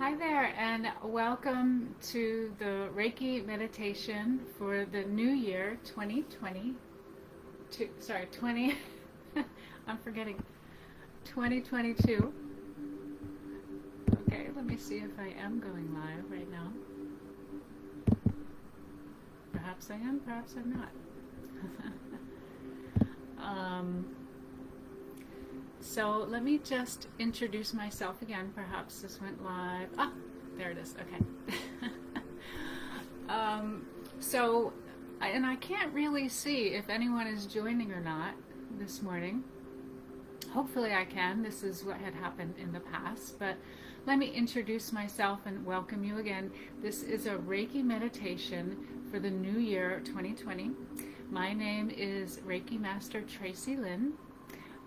Hi there, and welcome to the Reiki meditation for the new year 2020. Sorry, 20. I'm forgetting. 2022. Okay, let me see if I am going live right now. Perhaps I am, perhaps I'm not. So let me just introduce myself again. Perhaps this went live. Ah, there it is. Okay. And I can't really see if anyone is joining or not this morning. Hopefully I can. This is what had happened in the past. But let me introduce myself and welcome you again. This is a Reiki meditation for the new year 2020. My name is Reiki Master Tracy Lynn.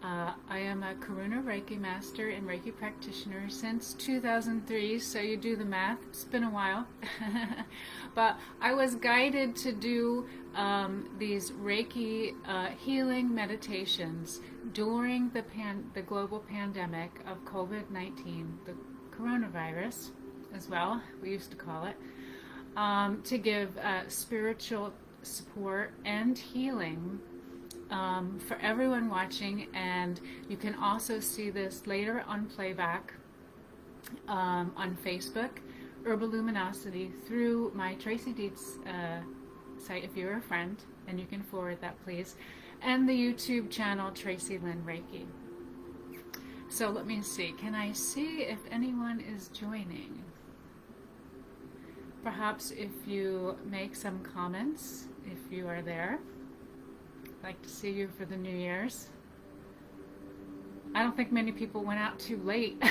I am a Karuna Reiki Master and Reiki practitioner since 2003, so you do the math. It's been a while. But I was guided to do these Reiki healing meditations during the global pandemic of COVID-19, the coronavirus as well, we used to call it, to give spiritual support and healing for everyone watching. And you can also see this later on Playback on Facebook, Herbal Luminosity, through my Tracy Dietz site if you're a friend, and you can forward that please, and the YouTube channel Tracy Lynn Reiki. So let me see, can I see if anyone is joining? Perhaps if you make some comments, if you are there. I'd like to see you for the New Year's. I don't think many people went out too late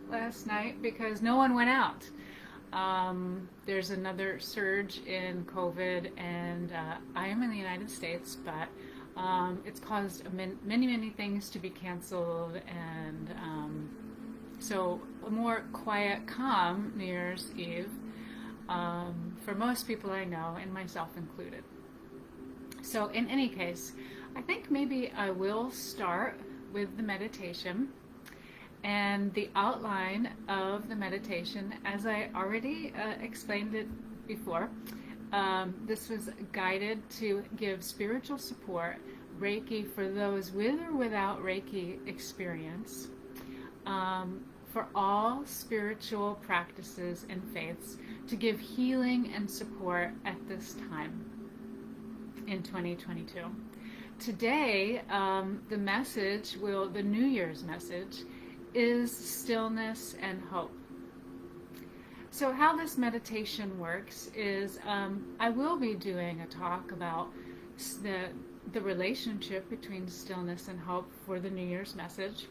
last night because no one went out. There's another surge in COVID, and I am in the United States, but it's caused many things to be canceled, and so a more quiet, calm New Year's Eve for most people I know, and myself included. So in any case, I think maybe I will start with the meditation and the outline of the meditation. As I already explained it before, this was guided to give spiritual support, Reiki for those with or without Reiki experience, for all spiritual practices and faiths, to give healing and support at this time in 2022. Today, the message the New Year's message is stillness and hope. So how this meditation works is I will be doing a talk about the relationship between stillness and hope for the New Year's message,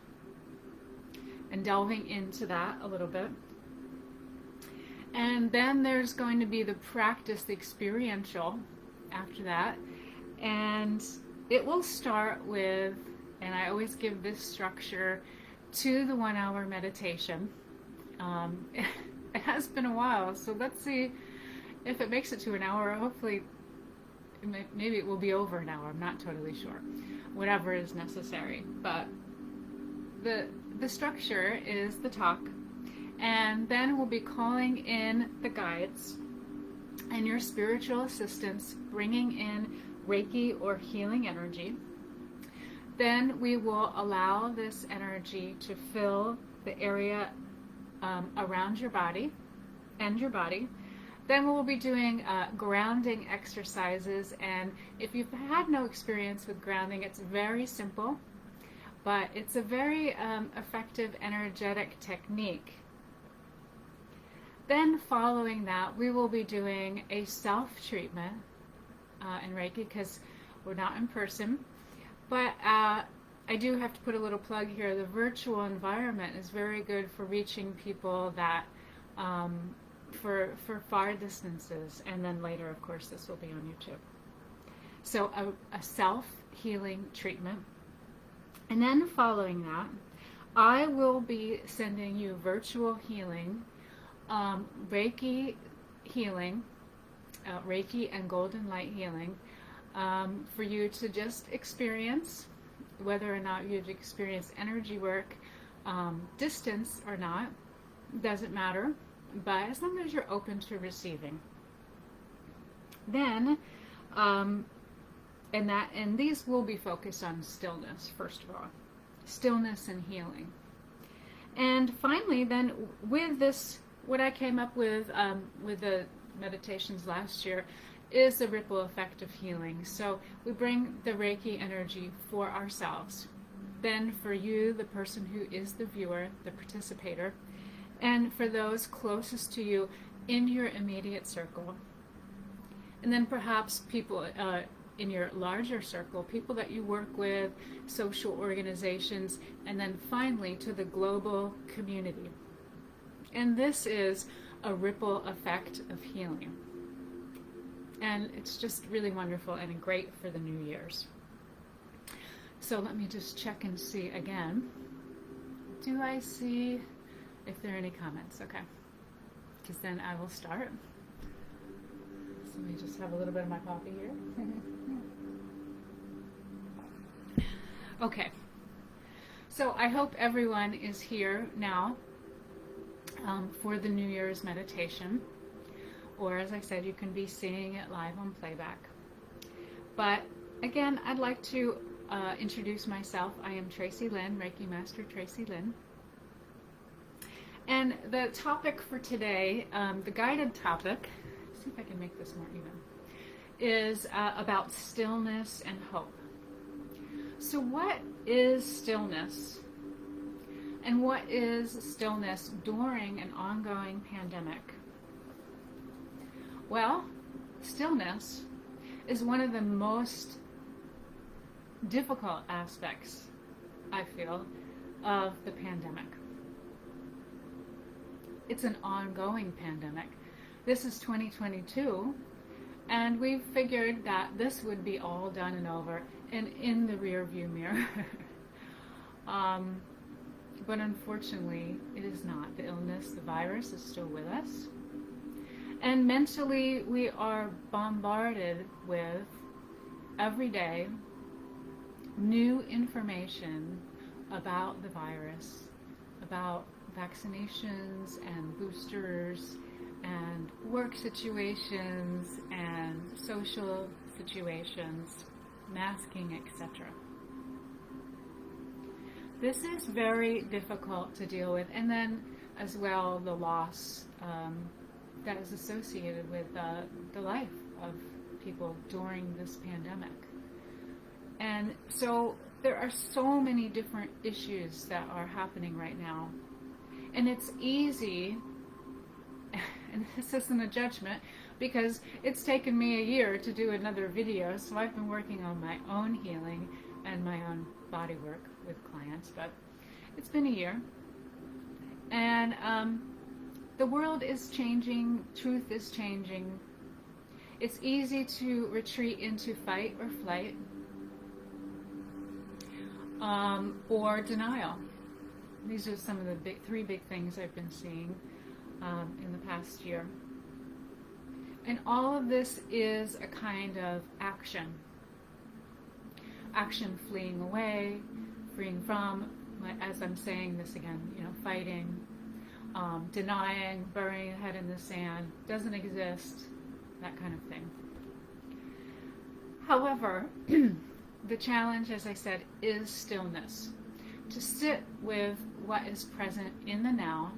and delving into that a little bit. And then there's going to be the practice, the experiential, after that. And it will start with, and I always give this structure to the 1 hour meditation. It has been a while, so let's see if it makes it to an hour. Hopefully, maybe it will be over an hour. I'm not totally sure. Whatever is necessary. But the structure is the talk, and then we'll be calling in the guides and your spiritual assistants, bringing in Reiki or healing energy. Then we will allow this energy to fill the area around your body and your body. Then we'll be doing grounding exercises, and if you've had no experience with grounding, it's very simple, but it's a very effective energetic technique. Then following that, we will be doing a self-treatment in Reiki, because we're not in person. But I do have to put a little plug here. The virtual environment is very good for reaching people that for far distances. And then later, of course, this will be on YouTube. So a self-healing treatment. And then following that, I will be sending you virtual healing, Reiki healing, Reiki and golden light healing, for you to just experience, whether or not you've experienced energy work, distance or not. doesn't matter, but as long as you're open to receiving. Then, and these will be focused on stillness, first of all. Stillness and healing. And finally, then, with this, what I came up with the meditations last year is the ripple effect of healing. So we bring the Reiki energy for ourselves, then for you, the person who is the viewer, the participator, and for those closest to you in your immediate circle. And then perhaps people in your larger circle, people that you work with, social organizations, and then finally to the global community. And this is a ripple effect of healing. And it's just really wonderful and great for the New Year's. So let me just check and see again. Do I see if there are any comments? Okay. Because then I will start. So let me just have a little bit of my coffee here. Okay. So I hope everyone is here now for the New Year's meditation. Or as I said, you can be seeing it live on Playback. But again, I'd like to introduce myself. I am Tracy Lynn, Reiki Master Tracy Lynn. And the topic for today, the guided topic, see if I can make this more even, is about stillness and hope. So what is stillness? And what is stillness during an ongoing pandemic? Well, stillness is one of the most difficult aspects, I feel, of the pandemic. It's an ongoing pandemic. This is 2022, and we figured that this would be all done and over and in the rear view mirror. But unfortunately, it is not. The illness, the virus is still with us. And mentally, we are bombarded with, every day, new information about the virus, about vaccinations and boosters and work situations and social situations, masking, etc. This is very difficult to deal with. And then, as well, the loss that is associated with the life of people during this pandemic. And so there are so many different issues that are happening right now. And it's easy, and this isn't a judgment, because it's taken me a year to do another video, so I've been working on my own healing and my own body work with clients, but it's been a year. And the world is changing, truth is changing. It's easy to retreat into fight or flight, or denial. These are some of the three big things I've been seeing in the past year. And all of this is a kind of action. Action fleeing away, freeing from, as I'm saying this again, fighting, denying, burying your head in the sand, doesn't exist, that kind of thing. However, the challenge, as I said, is stillness. To sit with what is present in the now.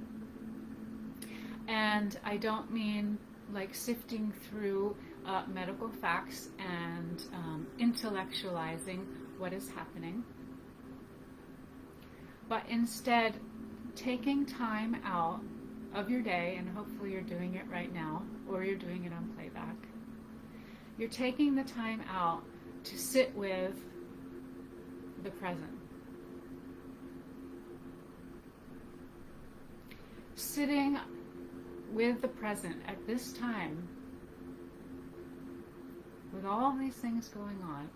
And I don't mean like sifting through medical facts and intellectualizing what is happening, but instead taking time out of your day, and hopefully you're doing it right now, or you're doing it on Playback. You're taking the time out to sit with the present. Sitting with the present at this time, with all these things going on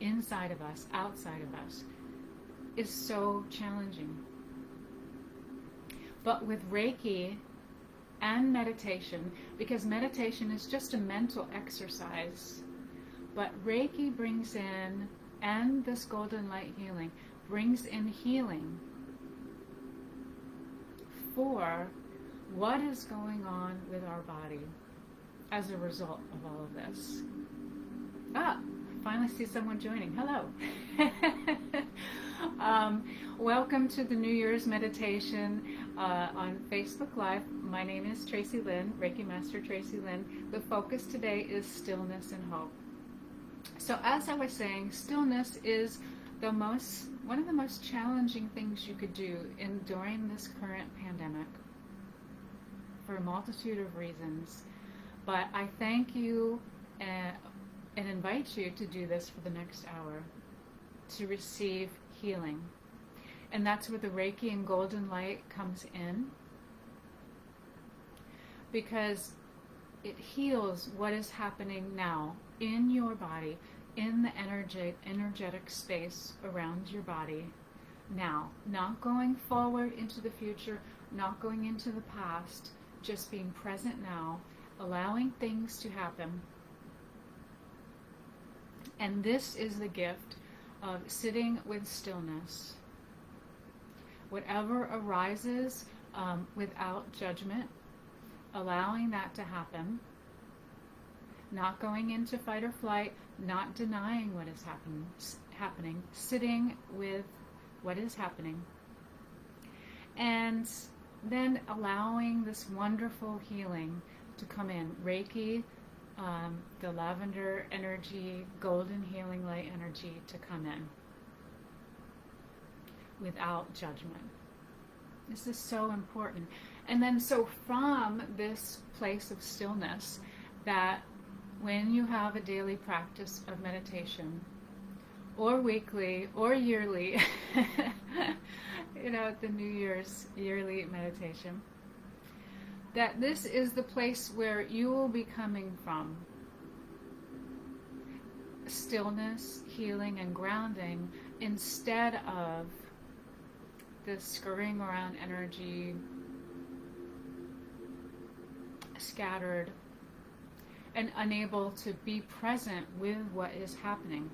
inside of us, outside of us, is so challenging. But with Reiki and meditation, because meditation is just a mental exercise, but Reiki brings in, and this golden light healing brings in healing for what is going on with our body as a result of all of this. Finally see someone joining. Hello. Welcome to the New Year's meditation on Facebook Live. My name is Tracy Lynn, Reiki Master Tracy Lynn. The focus today is stillness and hope. So as I was saying, stillness is one of the most challenging things you could do during this current pandemic for a multitude of reasons. But I thank you and invite you to do this for the next hour, to receive healing. And that's where the Reiki and golden light comes in, because it heals what is happening now in your body, in the energetic space around your body now. Not going forward into the future, not going into the past, just being present now, allowing things to happen. And this is the gift of sitting with stillness. Whatever arises without judgment, allowing that to happen, not going into fight or flight, not denying what is happening, sitting with what is happening, and then allowing this wonderful healing to come in. Reiki, the lavender energy, golden healing light energy to come in without judgment. This is so important. And then so from this place of stillness, that when you have a daily practice of meditation, or weekly or yearly, the New Year's yearly meditation, that this is the place where you will be coming from stillness, healing, and grounding, instead of this scurrying around energy, scattered, and unable to be present with what is happening.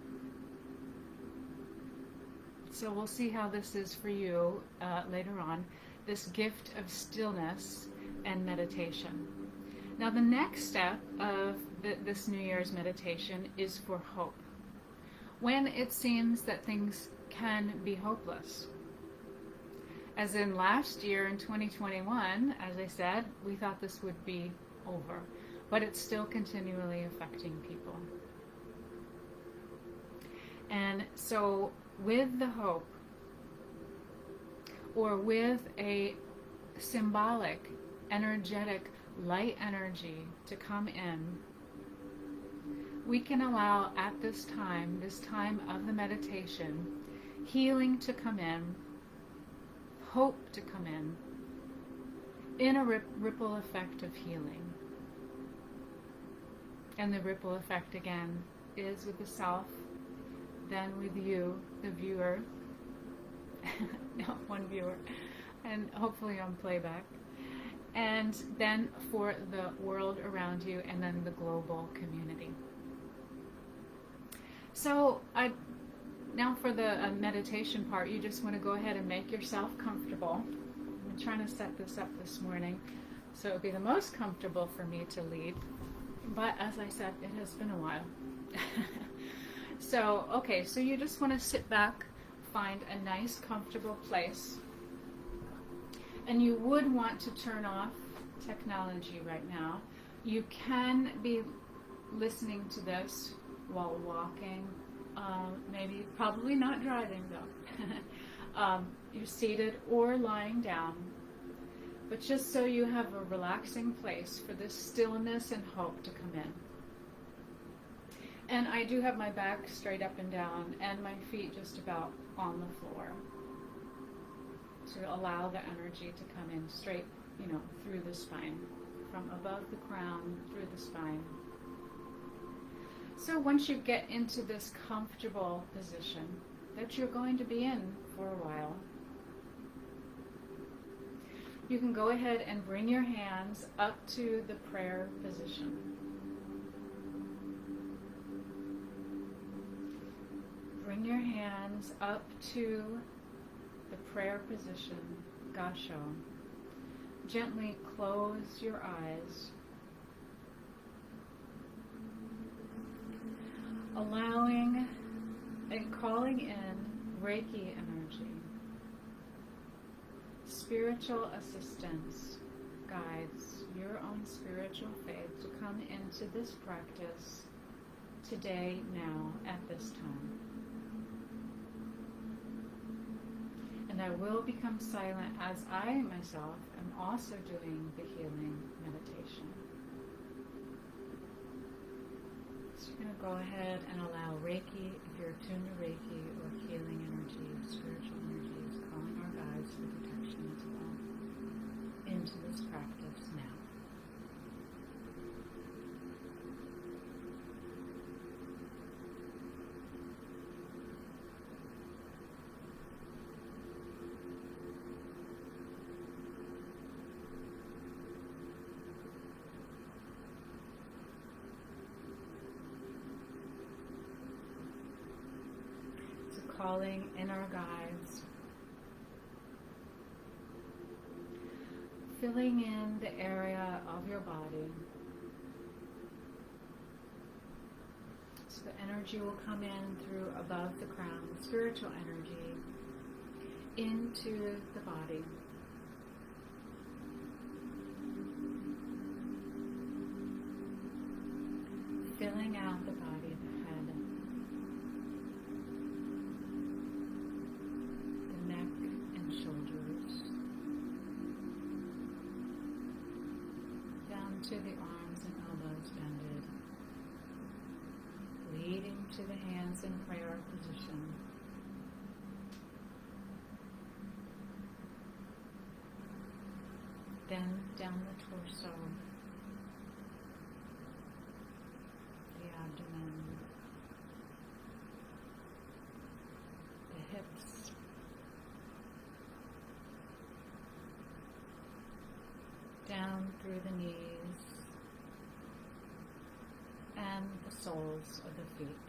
So we'll see how this is for you later on, this gift of stillness and meditation. Now the next step of this New Year's meditation is for hope. When it seems that things can be hopeless. As in last year in 2021, as I said, we thought this would be over, but it's still continually affecting people. And so with the hope, or with a symbolic, energetic, light energy to come in, we can allow at this time of the meditation, healing to come in, hope to come in a ripple effect of healing. And the ripple effect again is with the self, then with you, the viewer, one viewer, and hopefully on playback, and then for the world around you, and then the global community. So now for the meditation part, you just want to go ahead and make yourself comfortable. I'm trying to set this up this morning so it would be the most comfortable for me to lead. But as I said, it has been a while. So you just want to sit back, find a nice comfortable place. And you would want to turn off technology right now. You can be listening to this while walking, probably not driving though. You're seated or lying down, but just so you have a relaxing place for this stillness and hope to come in. And I do have my back straight up and down and my feet just about on the floor to allow the energy to come in straight, through the spine, from above the crown through the spine. So once you get into this comfortable position that you're going to be in for a while, you can go ahead and bring your hands up to the prayer position. Bring your hands up to the prayer position, Gasho. gently close your eyes, allowing and calling in Reiki energy, spiritual assistance, guides, your own spiritual faith to come into this practice today, now, at this time. And I will become silent as I myself am also doing the healing meditation. So you're going to go ahead and allow Reiki, if you're attuned to Reiki or healing energy, spiritual energies, calling our guides for protection as well, into this practice now. Calling in our guides, filling in the area of your body, so the energy will come in through above the crown, the spiritual energy, into the body. Filling out the body, the head, to the arms and elbows bended, leading to the hands in prayer position. Then down the torso, the abdomen, the hips, down through the knees, and the soles of the feet.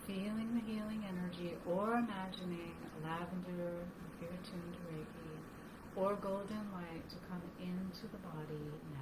Feeling the healing energy, or imagining lavender, if you're attuned to Reiki, or golden light to come into the body now.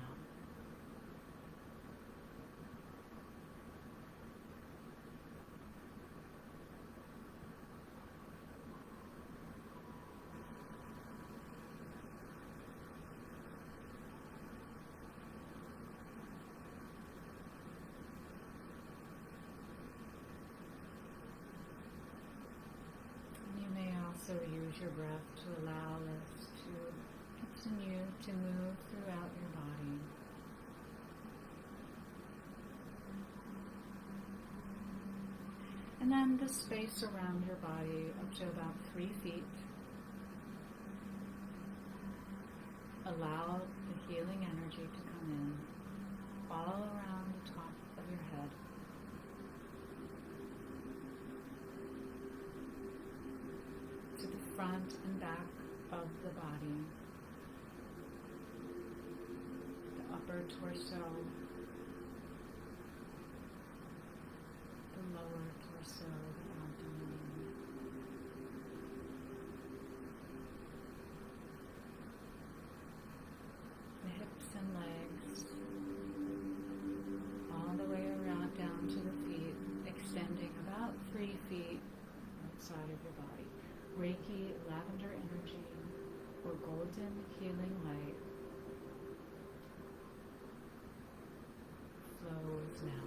So use your breath to allow this to continue to move throughout your body. And then the space around your body up to about 3 feet. Allow the healing energy to come in all around the top of your head. Front and back of the body, the upper torso, the lower torso, the abdomen, the hips and legs, all the way around down to the feet, extending about 3 feet outside of your body. Reiki, lavender energy, or golden healing light flows now.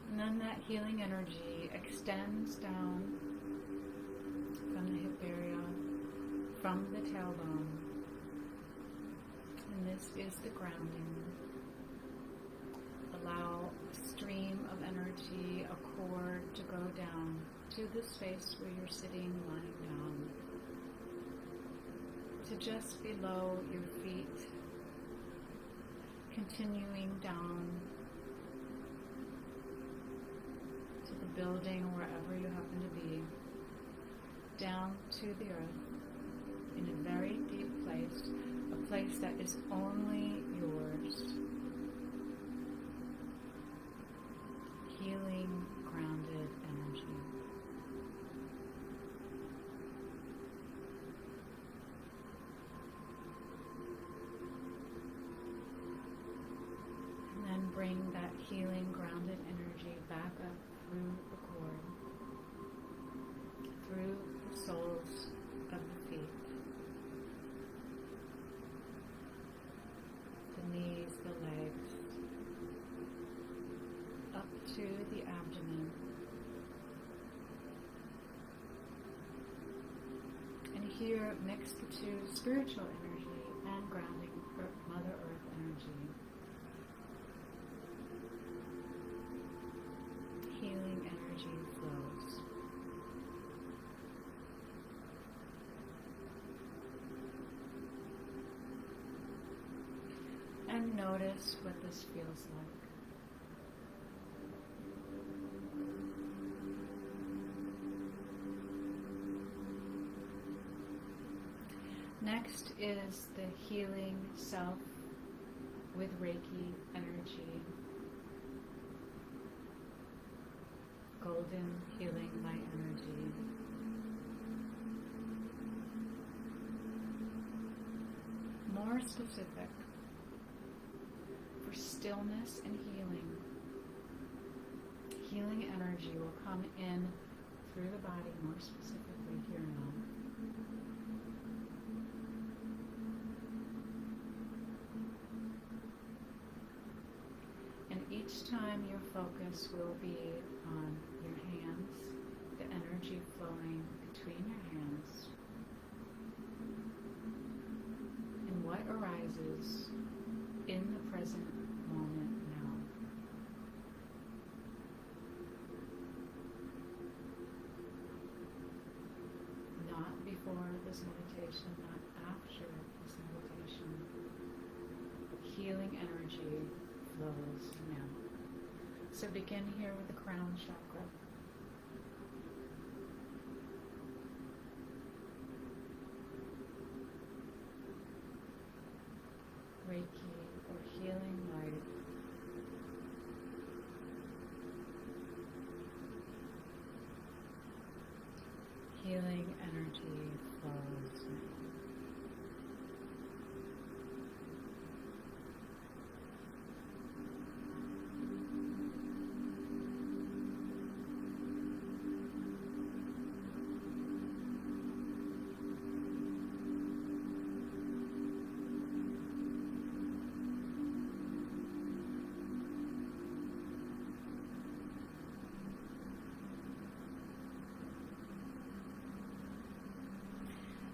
And then that healing energy extends down from the hip area, from the tailbone, and this is the grounding. Allow a stream of energy, a cord to go down to the space where you're sitting, lying down, to just below your feet, continuing down to to the building, wherever you happen to be, down to the earth in a very deep place, a place that is only yours. Healing, grounded energy. And then bring that healing, grounded energy back up through the cord, through the soles of the feet, the knees, the legs, up to the abdomen. And here mix the two, spiritual energy and grounding Mother Earth energy. Healing energy flows. And notice what this feels like. Next is the healing self with Reiki energy. Golden healing light energy. More specific, for stillness and healing. Healing energy will come in through the body, more specifically here now. And each time your focus will be on your hands, the energy flowing between your hands, and what arises in the present moment now. Not before this meditation, not after this meditation. Healing energy flows now. So begin here with the Crown Chakra. Reiki or healing light. Healing energy flows now.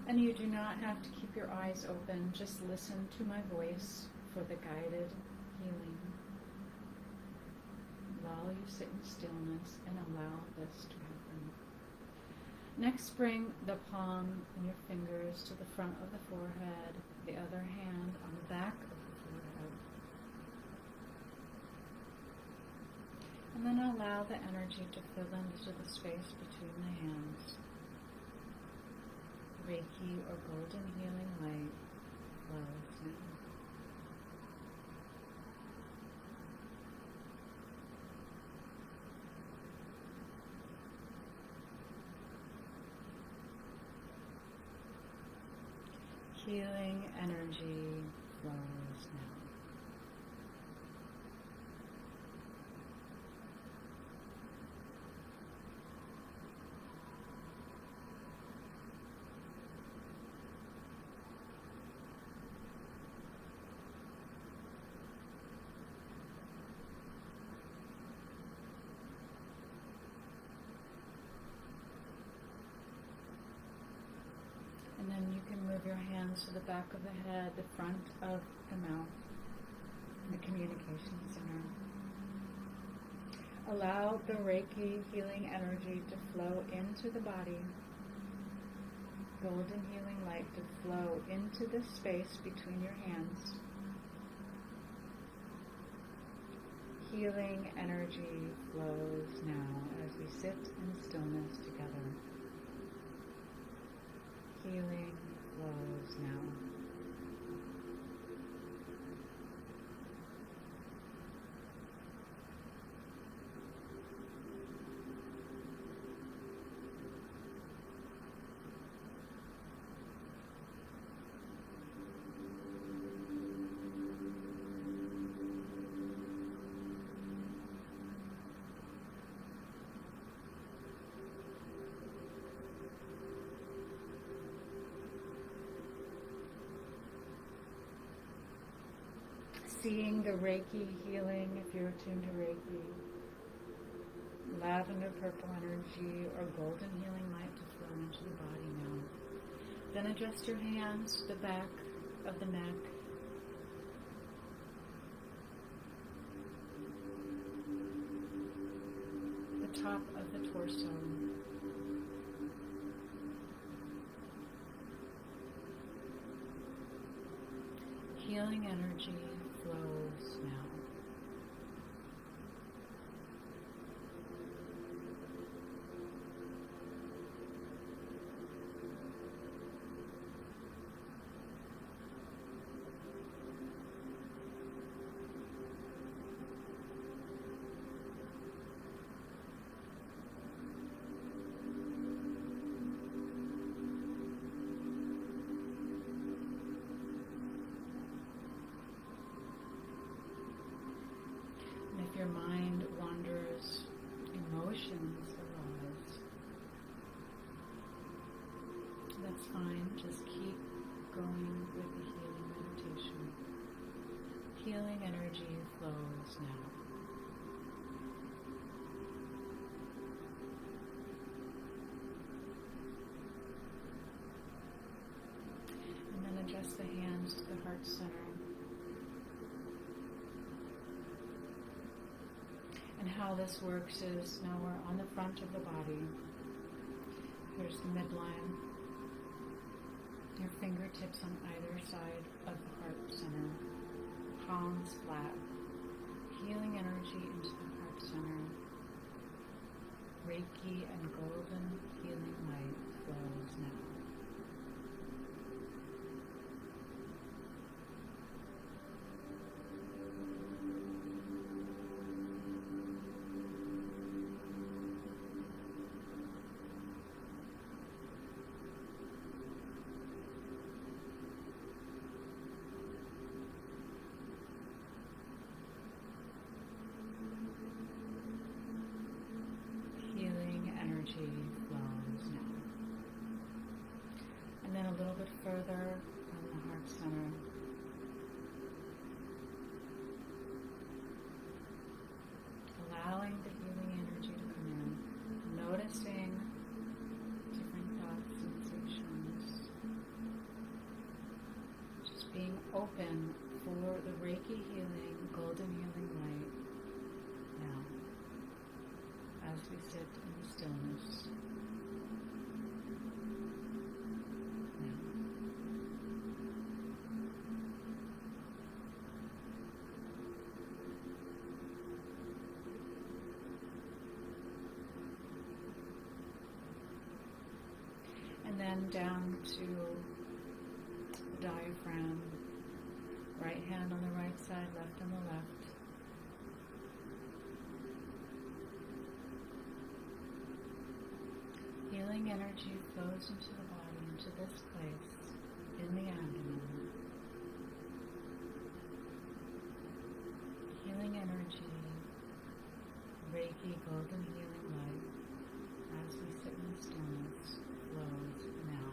And you do not have to keep your eyes open, just listen to my voice for the guided healing. While you sit in stillness and allow this to happen. Next, bring the palm and your fingers to the front of the forehead, the other hand on the back of the forehead. And then allow the energy to fill into the space between the hands. Reiki or golden healing light flows now. Healing energy flows now. And then you can move your hands to the back of the head, the front of the mouth, and the communication center. Allow the Reiki healing energy to flow into the body. Golden healing light to flow into the space between your hands. Healing energy flows now as seeing the Reiki healing, if you're attuned to Reiki, lavender purple energy or golden healing light to flow into the body now. Then adjust your hands to the back of the neck. The top of the torso. Healing energy flows now. Your mind wanders, emotions arise. That's fine, just keep going with the healing meditation. Healing energy flows now. And then adjust the hands to the heart center. And how this works is, now we're on the front of the body. Here's the midline. Your fingertips on either side of the heart center. Palms flat. Healing energy into the heart center. Reiki and golden healing light flows now. Flows now. And then a little bit further on the heart center. Allowing the healing energy to come in. Noticing different thoughts, sensations. Just being open for the Reiki healing, golden healing light now. As we sit in the stillness. Now. And then down to the diaphragm. Right hand on the right side, left on the left. Healing energy flows into the body, into this place, in the abdomen. Healing energy, Reiki, golden healing light, as we sit in the stillness, flows now.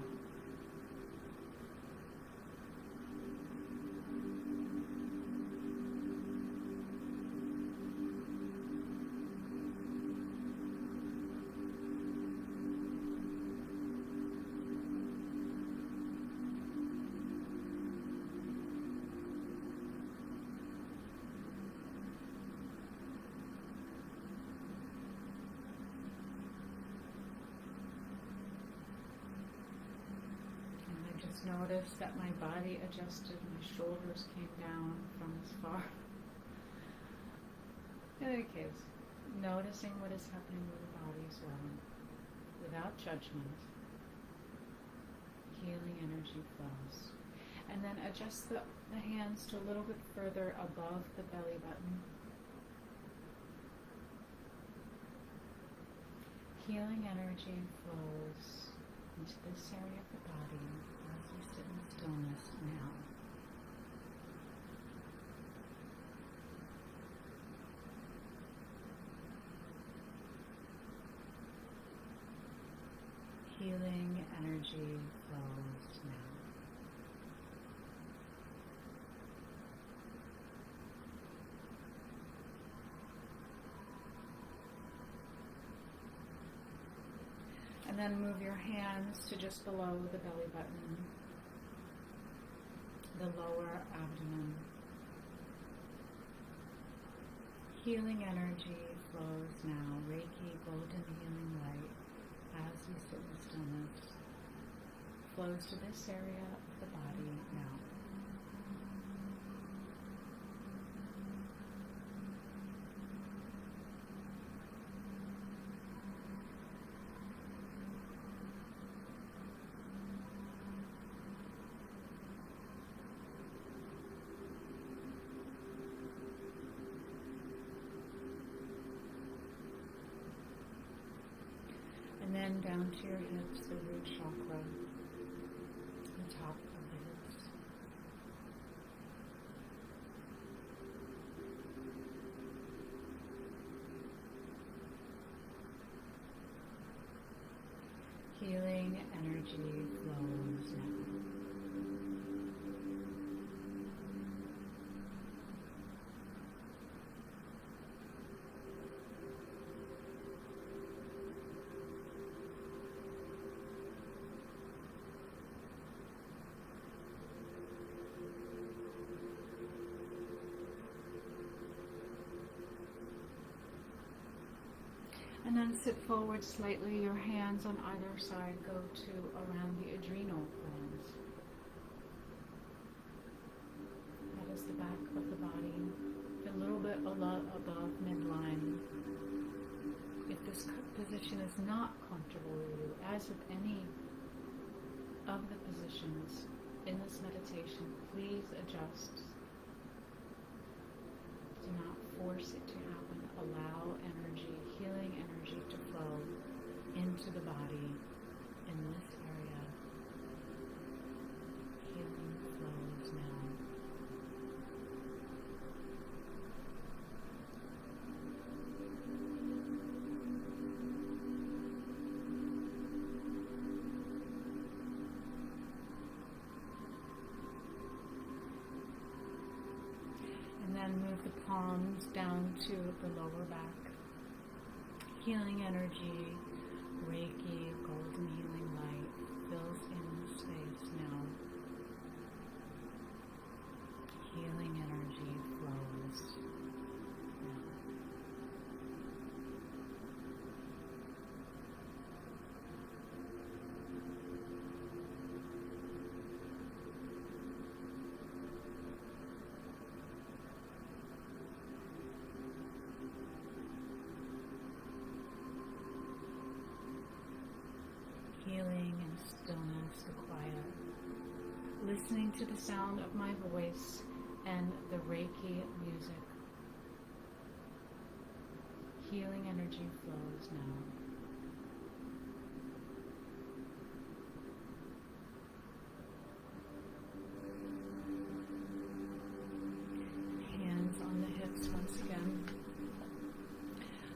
Notice that my body adjusted, my shoulders came down from as far. In any case, noticing what is happening with the body as well, without judgment. Healing energy flows. And then adjust the hands to a little bit further above the belly button. Healing energy flows into this area of the body as we sit in stillness now. Healing energy flows now. And then move your hands to just below the belly button, the lower abdomen. Healing energy flows now, Reiki, golden healing light, as we sit in stillness, flows to this area of the body now. And then down to your hips, the root chakra, the top of the hips. Healing energy flows now. And then sit forward slightly. Your hands on either side go to around the adrenal glands. That is the back of the body, a little bit above midline. If this position is not comfortable with you, as with any of the positions in this meditation, please adjust. Do not force it to happen. Allow energy, healing energy to flow into the body in this area. Healing flows now. And move the palms down to the lower back. Healing energy, Reiki, golden healing light fills in the space now. Healing energy flows now. Healing and stillness, the quiet. Listening to the sound of my voice and the Reiki music. Healing energy flows now. Hands on the hips once again.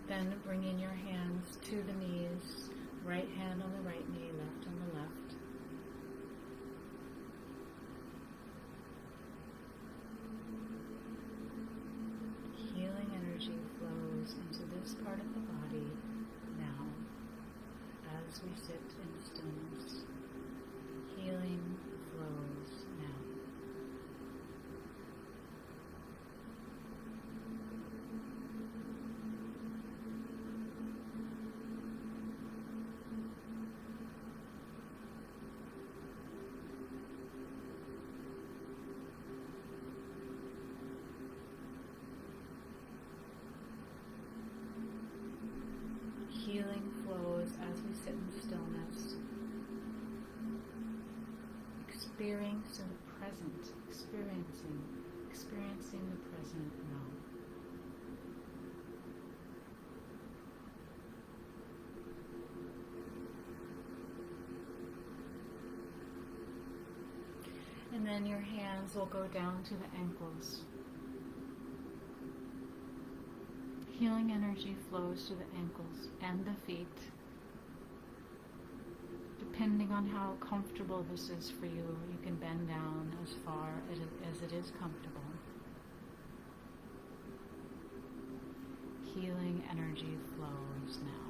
Then bringing your hands to the knees. Right hand on the right knee, left on the left. Healing energy flows into this part of the body now as we sit in stillness. Healing flows now. Healing flows as we sit in stillness, experiencing the present, experiencing the present now. And then your hands will go down to the ankles. Healing energy flows to the ankles and the feet, depending on how comfortable this is for you. You can bend down as far as it is comfortable. Healing energy flows now.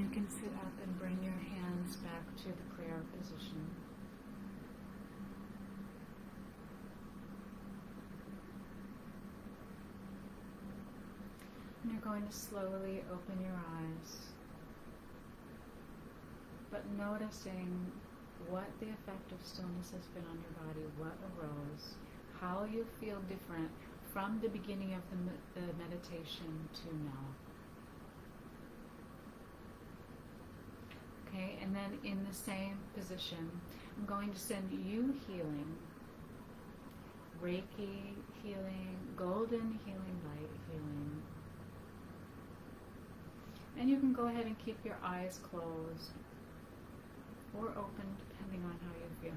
you can sit up and bring your hands back to the prayer position. And you're going to slowly open your eyes, but noticing what the effect of stillness has been on your body, what arose, how you feel different from the beginning of the meditation to now. Okay, and then in the same position, I'm going to send you healing, Reiki healing, golden healing, light healing. And you can go ahead and keep your eyes closed or open, depending on how you feel.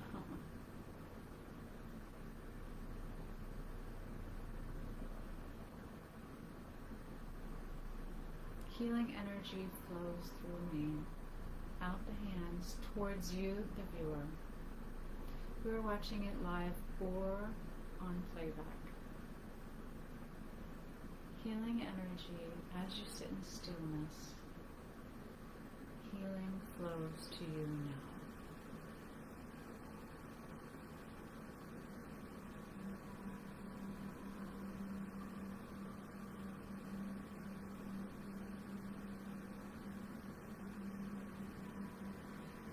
Healing energy flows through me, out the hands, towards you, the viewer, who are watching it live or on playback. Healing energy as you sit in stillness. Healing flows to you now.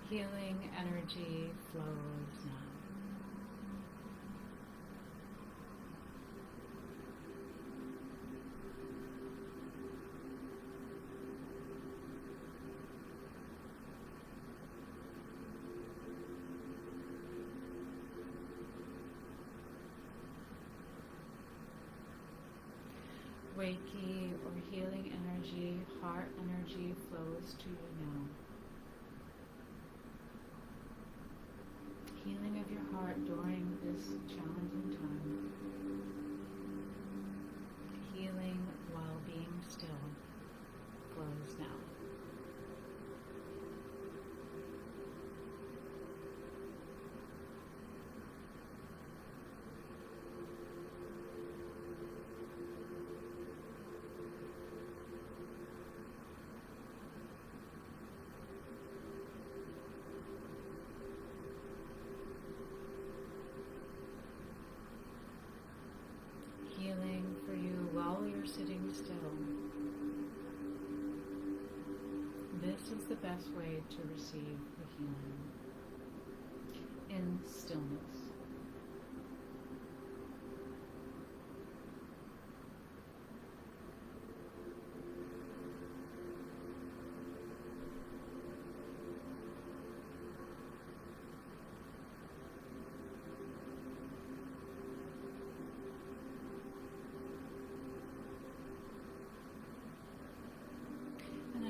Healing energy flows now. Reiki or healing energy, heart energy flows to you now. Healing of your heart during this challenging time. Healing while being still flows now. Healing for you while you're sitting still. This is the best way to receive the healing in stillness.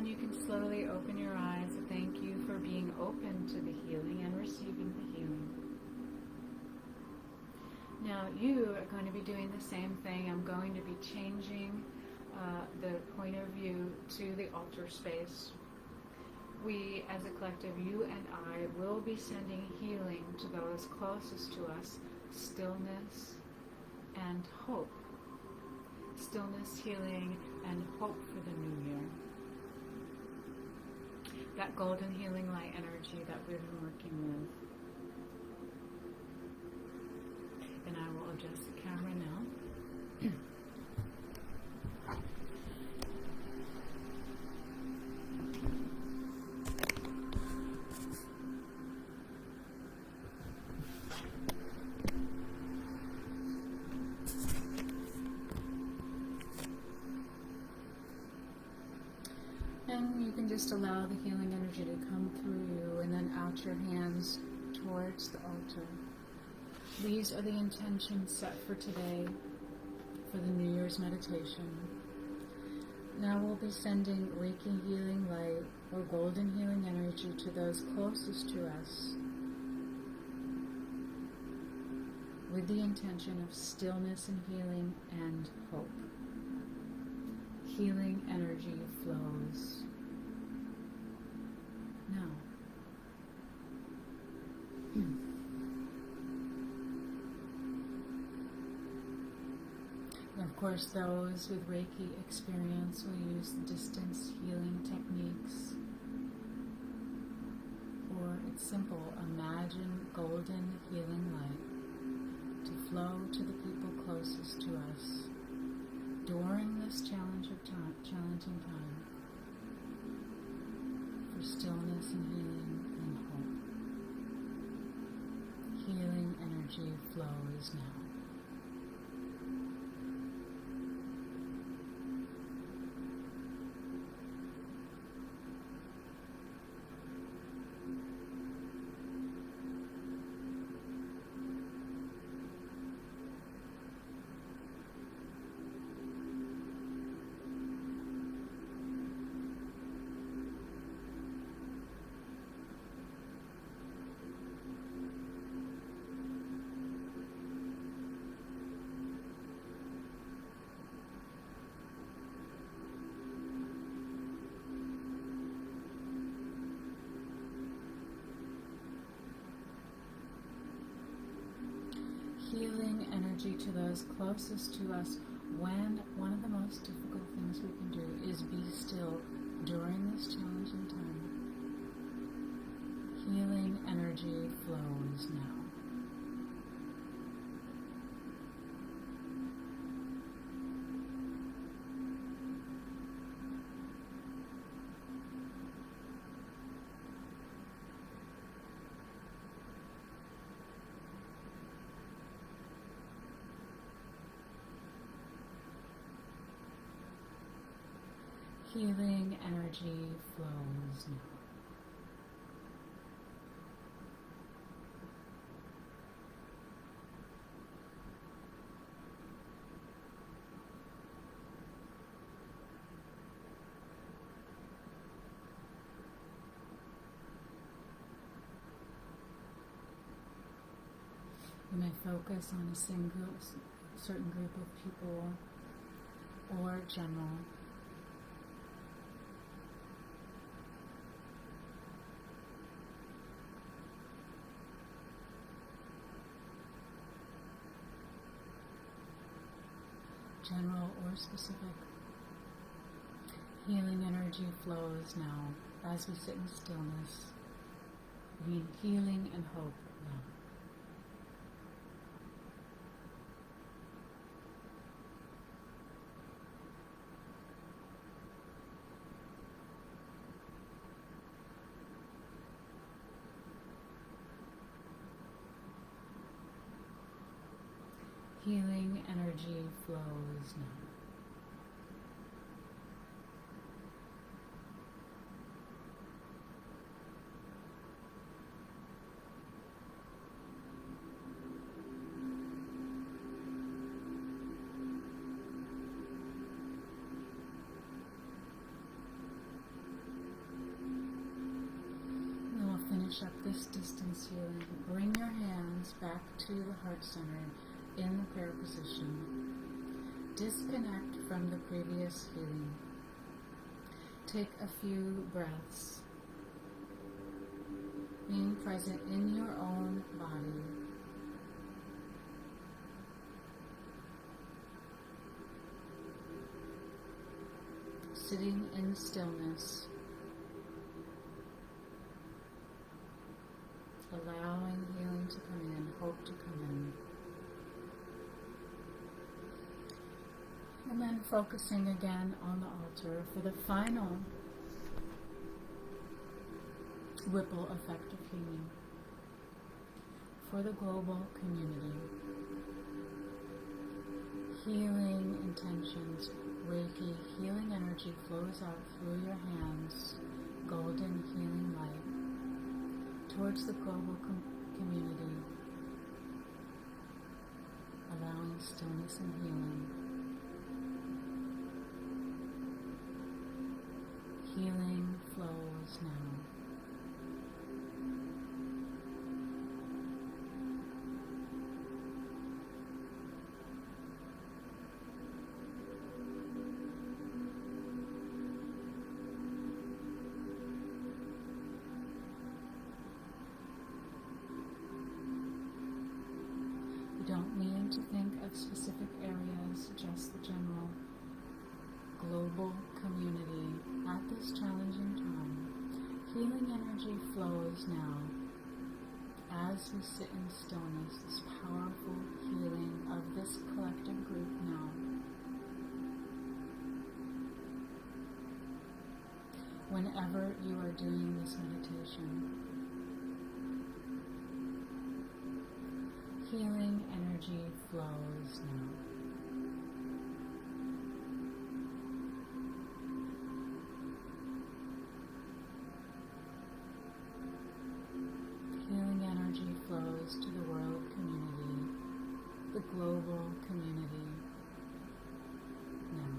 You can slowly open your eyes. Thank you for being open to the healing and receiving the healing. Now you are going to be doing the same thing. I'm going to be changing the point of view to the altar space. We as a collective, you and I, will be sending healing to those closest to us, stillness and hope. Stillness, healing, and hope for the new year. That golden healing light energy that we've been working with. And I will adjust the camera now. And you can just allow the healing energy to come through you and then out your hands towards the altar. These are the intentions set for today for the New Year's meditation. Now we'll be sending Reiki healing light or golden healing energy to those closest to us with the intention of stillness and healing and hope. Healing energy flows now. And of course, those with Reiki experience will use the distance healing techniques it's simple. Imagine golden healing light to flow to the people closest to us during this challenging time for stillness and healing and hope. Healing energy flows now. Healing energy to those closest to us when one of the most difficult things we can do is be still during this challenging time. Healing energy flows now. Healing energy flows now. You may focus on a certain group of people or general. General or specific. Healing energy flows now as we sit in stillness. We need healing and hope now. Healing energy flows now. And we'll finish up this distance healing. Bring your hands back to the heart center in the prayer position. Disconnect from the previous healing. Take a few breaths, being present in your own body. Sitting in stillness, allowing healing to come in, hope to come in. And then focusing again on the altar for the final ripple effect of healing for the global community. Healing intentions, Reiki, healing energy flows out through your hands, golden healing light, towards the global community, allowing stillness and healing. Healing flows now. You don't need to think of specific areas, just the general global community at this challenging time. Healing energy flows now as we sit in stillness, this powerful healing of this collective group now. Whenever you are doing this meditation, healing energy flows now. Healing energy flows to the world community, the global community now.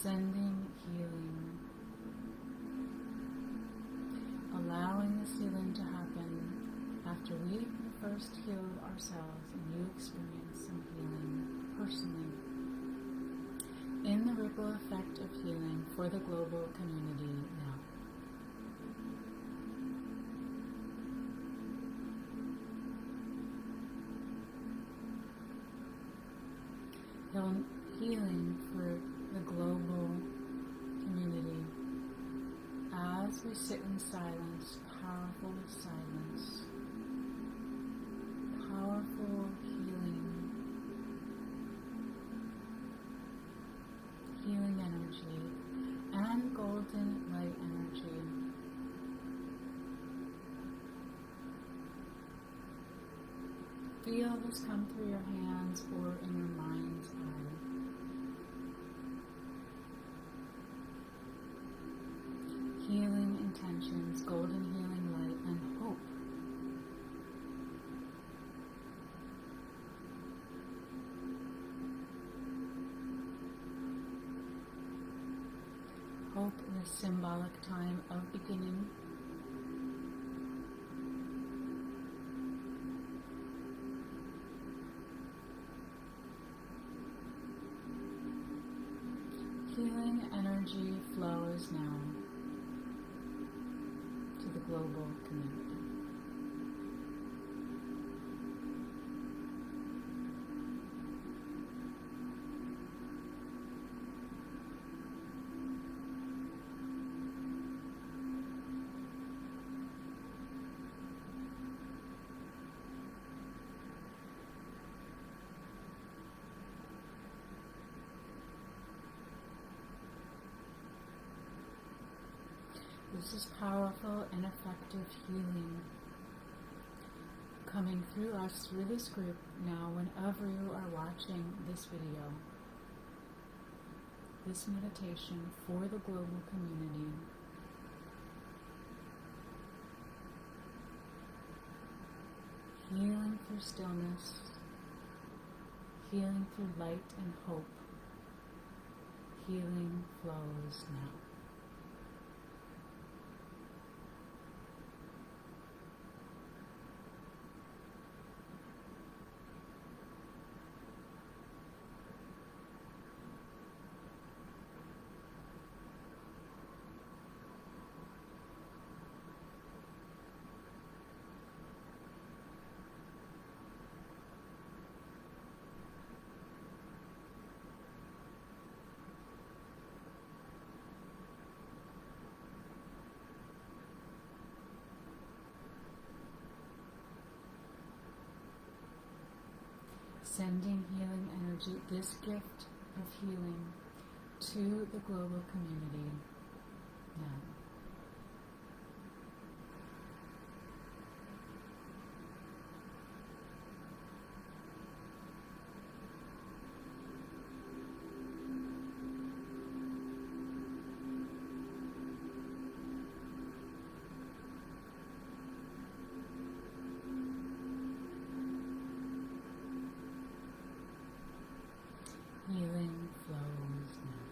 Sending healing, allowing this healing to happen after we first healed ourselves and you experience some healing personally, in the ripple effect of healing for the global community now. Healing for the global community as we sit in silence, powerful silence, powerful healing, healing energy, and golden light energy. Feel this come through your hands or in your mind's eye. Healing intentions, golden healing light, and hope. Hope in a symbolic time of beginning. Healing energy flows now to the global community. This is powerful and effective healing coming through us, through this group now, whenever you are watching this video, this meditation for the global community. Healing through stillness, healing through light and hope. Healing flows now. Sending healing energy, this gift of healing, to the global community now. Healing flows now.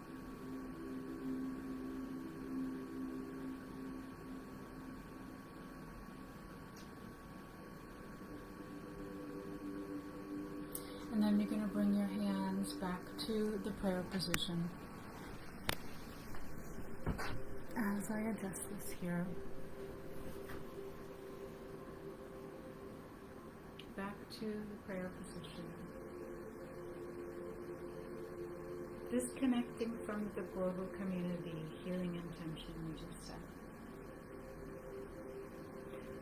And then you're going to bring your hands back to the prayer position. I adjust this here. Back to the prayer position. Disconnecting from the global community, healing intention we just said.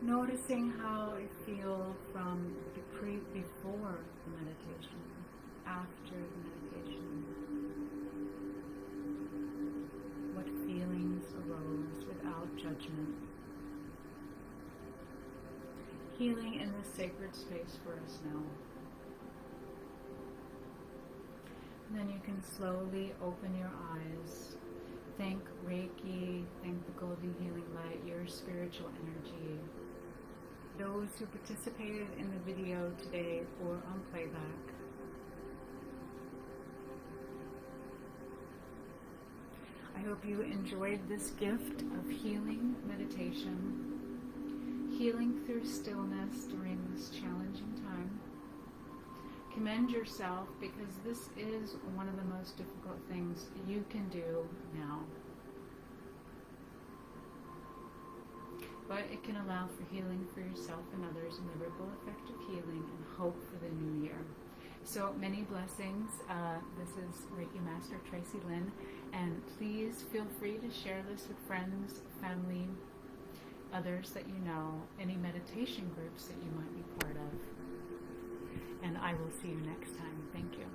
Noticing how I feel from before the meditation, after the meditation. What feelings arose without judgment. Healing in this sacred space for us now. And then you can slowly open your eyes. Thank Reiki, thank the golden healing light, your spiritual energy. Those who participated in the video today or on playback. I hope you enjoyed this gift of healing meditation, healing through stillness during this challenging time. Commend yourself, because this is one of the most difficult things you can do now. But it can allow for healing for yourself and others, and the ripple effect of healing and hope for the new year. So many blessings. This is Reiki Master Tracy Lynn, and please feel free to share this with friends, family, others that you know, any meditation groups that you might be part of. And I will see you next time. Thank you.